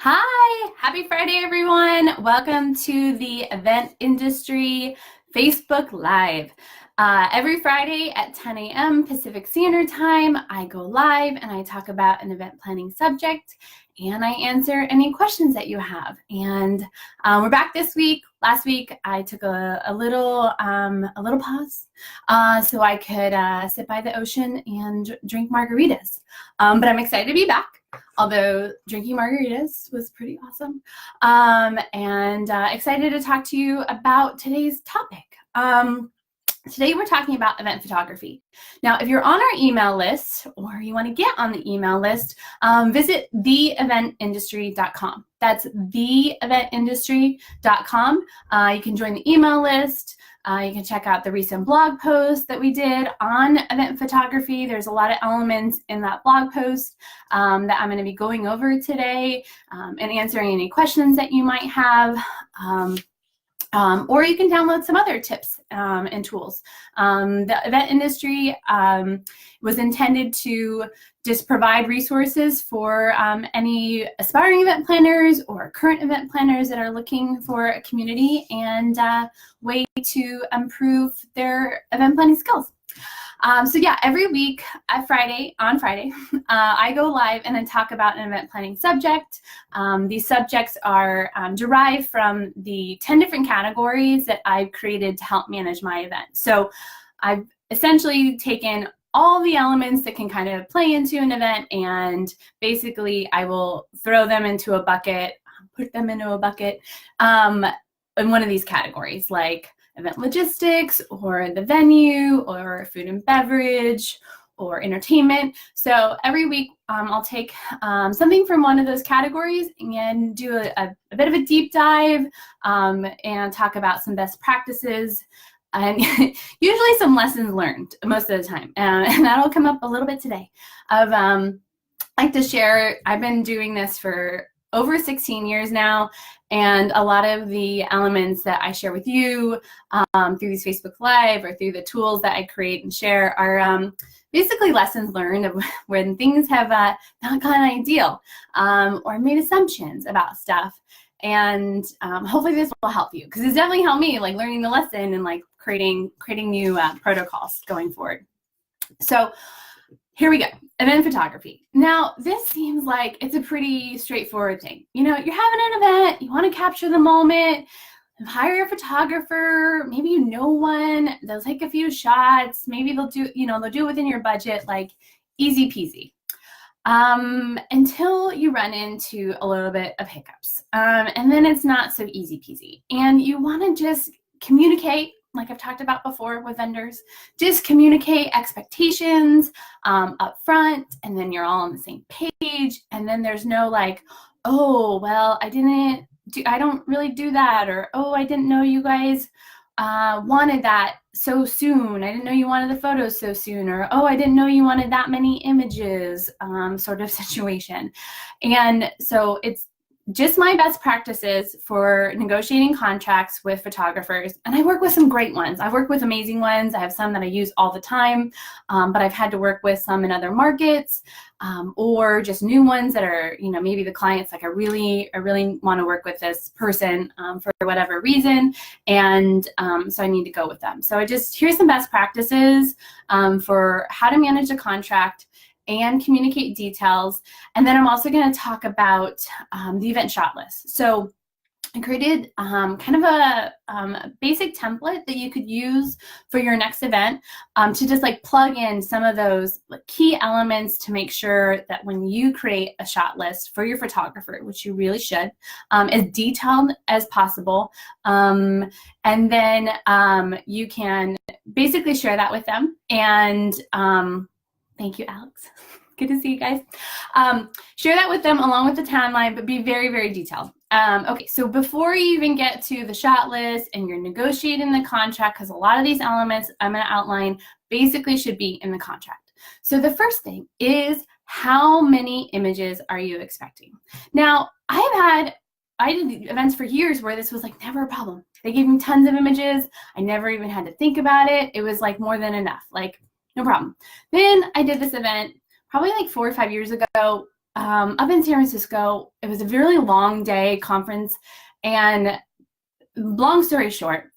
Hi, happy Friday, everyone. Welcome to the Event Industry Facebook Live. Every Friday at 10 a.m. Pacific Standard Time, I go live and I talk about an event planning subject and I answer any questions that you have. And we're back this week. Last week, I took a little pause so I could sit by the ocean and drink margaritas. But I'm excited to be back. Although drinking margaritas was pretty awesome, and excited to talk to you about today's topic. Today we're talking about event photography. Now, if you're on our email list or you want to get on the email list, visit theeventindustry.com. That's theeventindustry.com. You can join the email list. You can check out the recent blog post that we did on event photography. There's a lot of elements in that blog post that I'm going to be going over today and answering any questions that you might have. Or you can download some other tips and tools. The event industry was intended to just provide resources for any aspiring event planners or current event planners that are looking for a community and way to improve their event planning skills. So yeah, every week on Friday, I go live and I talk about an event planning subject. These subjects are derived from the 10 different categories that I've created to help manage my event. So I've essentially taken all the elements that can kind of play into an event, and basically I will throw them into a bucket, put them into a bucket in one of these categories, like event logistics or the venue or food and beverage or entertainment. So every week I'll take something from one of those categories and do a bit of a deep dive and talk about some best practices and usually some lessons learned most of the time. And that'll come up a little bit today. I'd like to share, I've been doing this for over 16 years now, and a lot of the elements that I share with you through these Facebook Live or through the tools that I create and share are basically lessons learned of when things have not gone ideal or made assumptions about stuff. And hopefully this will help you, because it's definitely helped me, like learning the lesson and like creating new protocols going forward. So here we go, event photography. Now, this seems like it's a pretty straightforward thing. You know, you're having an event, you want to capture the moment, hire a photographer, maybe you know one, they'll take a few shots, maybe they'll do it within your budget, like easy peasy. Until you run into a little bit of hiccups. And then it's not so easy peasy. And you want to just communicate, like I've talked about before with vendors, just communicate expectations up front, and then you're all on the same page, and then there's no like, oh, well, I don't really do that, or oh, I didn't know you guys wanted that so soon. I didn't know you wanted the photos so soon, or oh, I didn't know you wanted that many images sort of situation. And so it's just my best practices for negotiating contracts with photographers. And I work with some great ones. I work with amazing ones. I have some that I use all the time, but I've had to work with some in other markets or just new ones that are, maybe the client's like, I really want to work with this person for whatever reason. And so I need to go with them. So here's some best practices for how to manage a contract and communicate details. And then I'm also going to talk about the event shot list. So I created kind of a basic template that you could use for your next event to just like plug in some of those key elements to make sure that when you create a shot list for your photographer, which you really should, as detailed as possible. And then you can basically share that with them. And thank you, Alex. Good to see you guys. Share that with them along with the timeline, but be very, very detailed. Okay, so before you even get to the shot list and you're negotiating the contract, because a lot of these elements I'm going to outline basically should be in the contract. So the first thing is, how many images are you expecting? Now, I did events for years where this was like never a problem. They gave me tons of images. I never even had to think about it. It was like more than enough, like no problem. Then I did this event probably like 4 or 5 years ago up in San Francisco. It was a really long day conference, and long story short,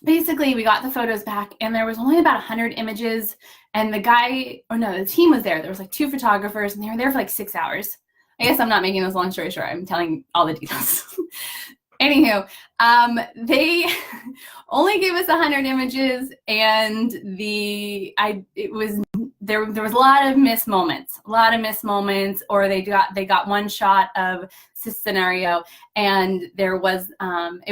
basically we got the photos back and there was only about 100 images, and the team was there. There was like 2 photographers and they were there for like 6 hours. I guess I'm not making this long story short. I'm telling all the details. Anywho, they only gave us 100 images, and there was a lot of missed moments, or they got one shot of this scenario, and it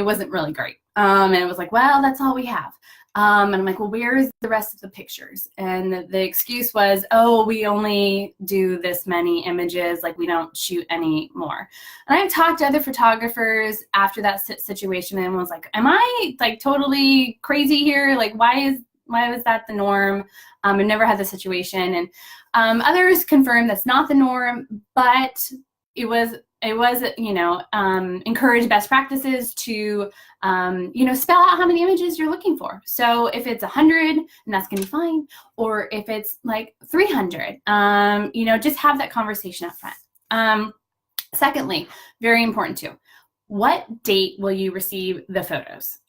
wasn't really great. And it was like, well, that's all we have. And I'm like, well, where's the rest of the pictures? And the excuse was, oh, we only do this many images, like we don't shoot any more. And I talked to other photographers after that situation and was like, am I like totally crazy here? Like, why was that the norm? I've never had the situation. And others confirmed that's not the norm, but it was encourage best practices to, spell out how many images you're looking for. So if it's 100, and that's gonna be fine, or if it's like 300, just have that conversation up front. Secondly, very important too, what date will you receive the photos?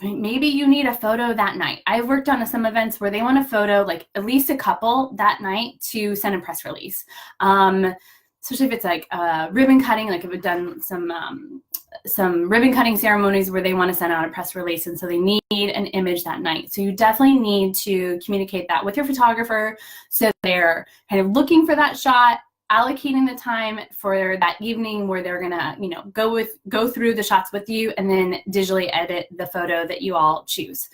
Maybe you need a photo that night. I've worked on some events where they want a photo, like at least a couple that night to send a press release. Especially if it's like ribbon cutting, like if we've done some ribbon cutting ceremonies where they want to send out a press release, and so they need an image that night. So you definitely need to communicate that with your photographer, so they're kind of looking for that shot, allocating the time for that evening where they're gonna, go through the shots with you and then digitally edit the photo that you all choose.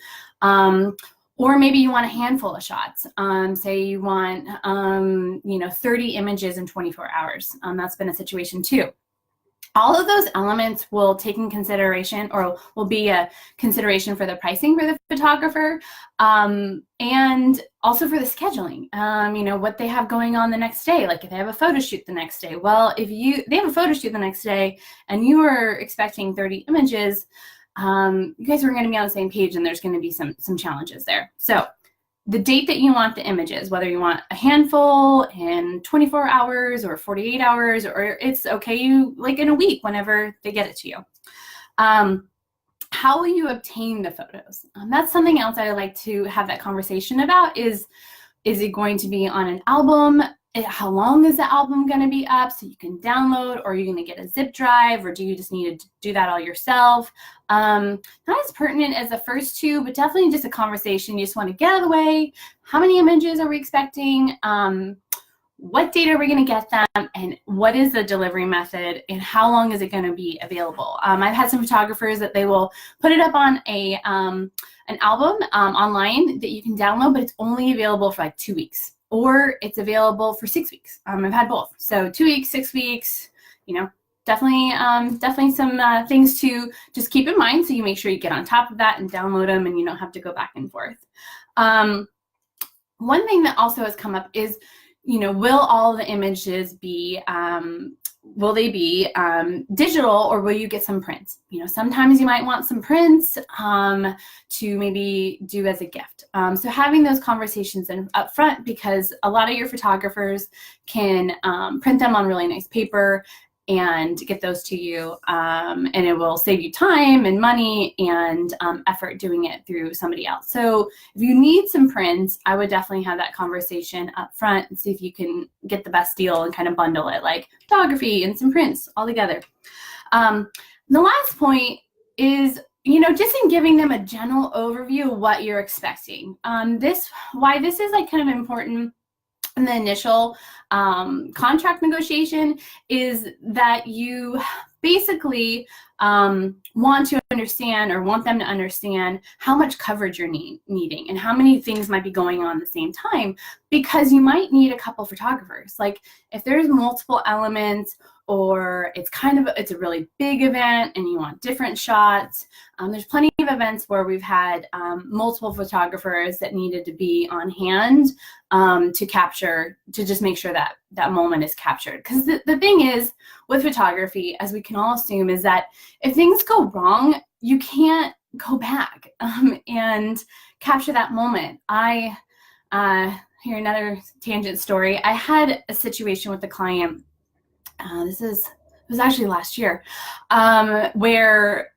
Or maybe you want a handful of shots. Say you want, 30 images in 24 hours. That's been a situation too. All of those elements will take in consideration, or will be a consideration for the pricing for the photographer, and also for the scheduling. What they have going on the next day. Like if they have a photo shoot the next day. Well, if they have a photo shoot the next day and you are expecting 30 images, you guys are going to be on the same page, and there's going to be some challenges there. So the date that you want the images, whether you want a handful in 24 hours or 48 hours, or it's okay, you like in a week, whenever they get it to you. How will you obtain the photos? That's something else I like to have that conversation about. Is it going to be on an album? How long is the album going to be up so you can download, or are you going to get a zip drive, or do you just need to do that all yourself? Not as pertinent as the first two, but definitely just a conversation you just want to get out of the way. How many images are we expecting? What date are we going to get them, and what is the delivery method, and how long is it going to be available? I've had some photographers that they will put it up on an album online that you can download, but it's only available for like 2 weeks. Or it's available for 6 weeks. I've had both. So 2 weeks, 6 weeks, definitely some things to just keep in mind. So you make sure you get on top of that and download them, and you don't have to go back and forth. One thing that also has come up is, will all the images be, will they be digital, or will you get some prints? Sometimes you might want some prints to maybe do as a gift. So having those conversations up front, because a lot of your photographers can print them on really nice paper and get those to you, and it will save you time and money and effort doing it through somebody else. So if you need some prints, I would definitely have that conversation up front and see if you can get the best deal and kind of bundle it, like photography and some prints all together. The last point is, just in giving them a general overview of what you're expecting. Why this is like kind of important in the initial contract negotiation is that you basically want to understand, or want them to understand, how much coverage you're needing and how many things might be going on at the same time, because you might need a couple photographers. Like if there's multiple elements, or it's a really big event and you want different shots. There's plenty of events where we've had multiple photographers that needed to be on hand to just make sure that that moment is captured. Because the thing is with photography, as we can all assume, is that if things go wrong, you can't go back and capture that moment. I here another tangent story. I had a situation with the client. It was actually last year, where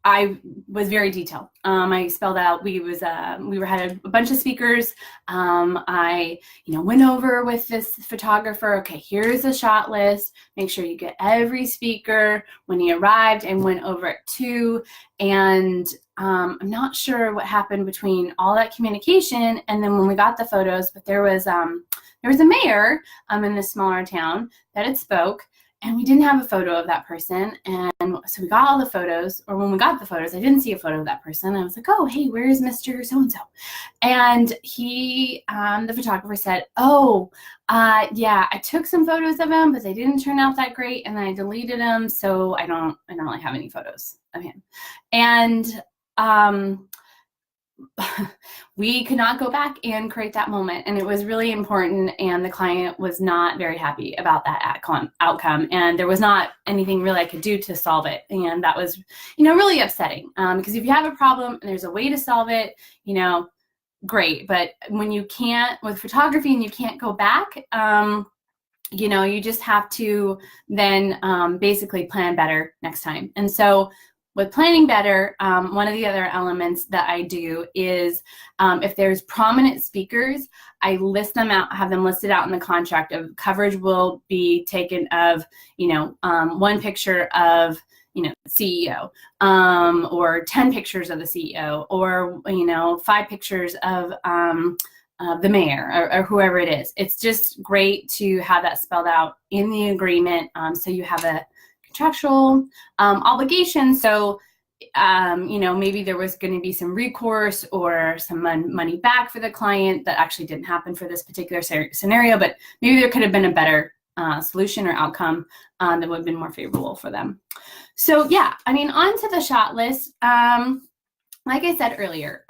I was very detailed. I spelled out, we had a bunch of speakers. I, went over with this photographer, okay, here's the shot list. Make sure you get every speaker when he arrived, and went over it too. And I'm not sure what happened between all that communication and then when we got the photos, but there was a mayor in this smaller town that had spoke. And we didn't have a photo of that person. And so we got all the photos, or when we got the photos, I didn't see a photo of that person. I was like, oh, hey, where's Mr. So-and-so? And he, the photographer said, oh, yeah, I took some photos of him, but they didn't turn out that great. And then I deleted them. So I don't really have any photos of him. And we could not go back and create that moment, and it was really important, and the client was not very happy about that outcome, and there was not anything really I could do to solve it, and that was really upsetting, because if you have a problem and there's a way to solve it, great, but when you can't with photography and you can't go back, you just have to then basically plan better next time. And so with planning better, one of the other elements that I do is if there's prominent speakers, I list them out, have them listed out in the contract of coverage will be taken of, one picture of, CEO, or 10 pictures of the CEO, or, 5 pictures of the mayor or whoever it is. It's just great to have that spelled out in the agreement, so you have a contractual obligation. So, maybe there was going to be some recourse or some money back for the client. That actually didn't happen for this particular scenario, but maybe there could have been a better solution or outcome that would have been more favorable for them. So yeah, on to the shot list. Like I said earlier,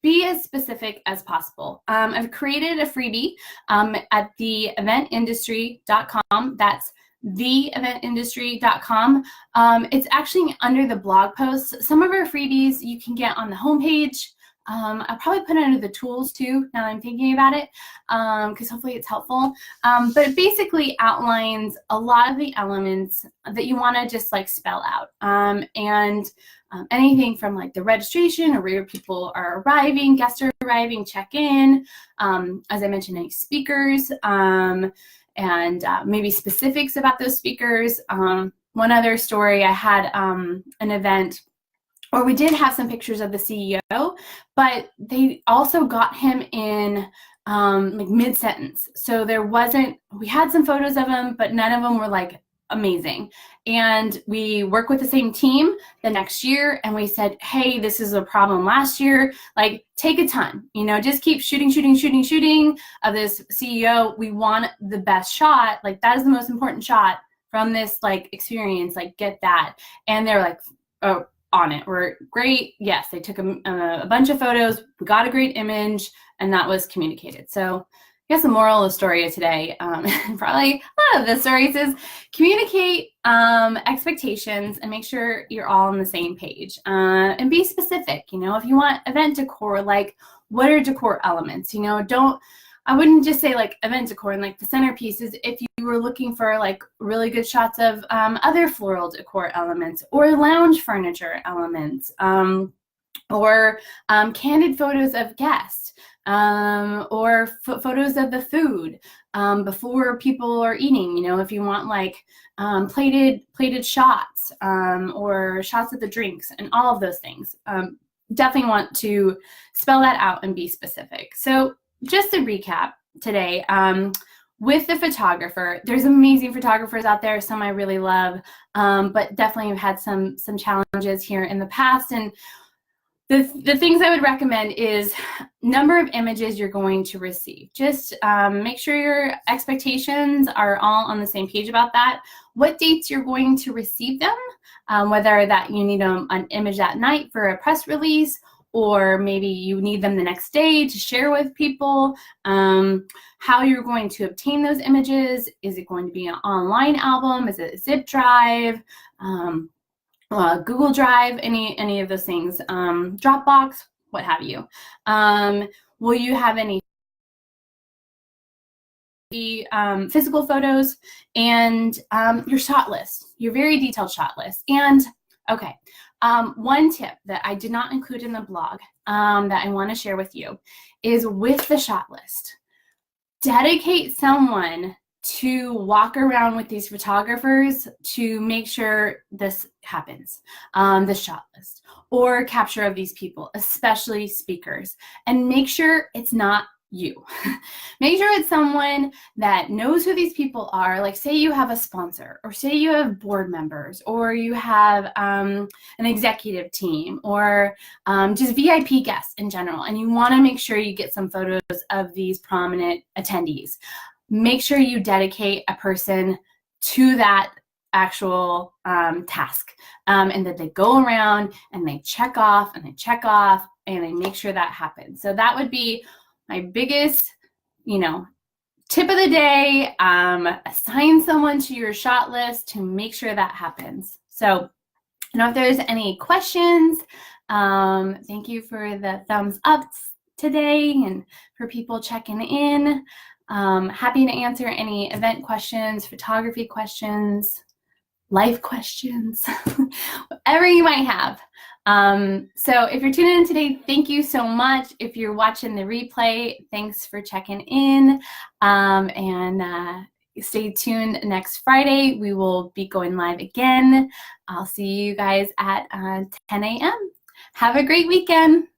be as specific as possible. I've created a freebie at theeventindustry.com. That's theeventindustry.com. It's actually under the blog posts. Some of our freebies you can get on the homepage. I'll probably put it under the tools too, now that I'm thinking about it, because hopefully it's helpful. But it basically outlines a lot of the elements that you want to just spell out. Anything from the registration, or where people are arriving, guests are arriving, check-in, as I mentioned, any speakers, and maybe specifics about those speakers. One other story, I had an event where we did have some pictures of the CEO, but they also got him in mid-sentence. So we had some photos of him, but none of them were amazing. And we work with the same team the next year, and we said, hey, this is a problem last year. Take a ton, just keep shooting of this CEO. We want the best shot. That is the most important shot from this experience. Get that. And they're oh, on it. We're great. Yes, they took a bunch of photos. We got a great image, and that was communicated. So I guess the moral of the story of today, probably a lot of the stories, is communicate expectations and make sure you're all on the same page, and be specific. If you want event decor, what are decor elements? I wouldn't just say event decor and the centerpieces. If you were looking for really good shots of other floral decor elements, or lounge furniture elements, or candid photos of guests, or photos of the food before people are eating. If you want plated shots, or shots of the drinks, and all of those things, definitely want to spell that out and be specific. So just to recap today, with the photographer, there's amazing photographers out there. Some I really love, but definitely have had some challenges here in the past. And the things I would recommend is number of images you're going to receive. Just make sure your expectations are all on the same page about that. What dates you're going to receive them, whether that you need an image that night for a press release, or maybe you need them the next day to share with people. How you're going to obtain those images. Is it going to be an online album? Is it a zip drive? Google Drive, any of those things, Dropbox, what have you. Will you have any the physical photos and your shot list, your very detailed shot list. And okay, one tip that I did not include in the blog that I want to share with you is with the shot list, dedicate someone to walk around with these photographers to make sure this happens, the shot list or capture of these people, especially speakers, and make sure it's not you. Make sure it's someone that knows who these people are. Like say you have a sponsor, or say you have board members, or you have an executive team, or just VIP guests in general, and you want to make sure you get some photos of these prominent attendees. Make sure you dedicate a person to that actual task, and that they go around and they check off and they check off and they make sure that happens. So that would be my biggest, tip of the day. Assign someone to your shot list to make sure that happens. So I don't know if there's any questions. Thank you for the thumbs up today and for people checking in. Happy to answer any event questions, photography questions, life questions, whatever you might have. So if you're tuning in today, thank you so much. If you're watching the replay, thanks for checking in. And stay tuned next Friday. We will be going live again. I'll see you guys at 10 a.m. Have a great weekend.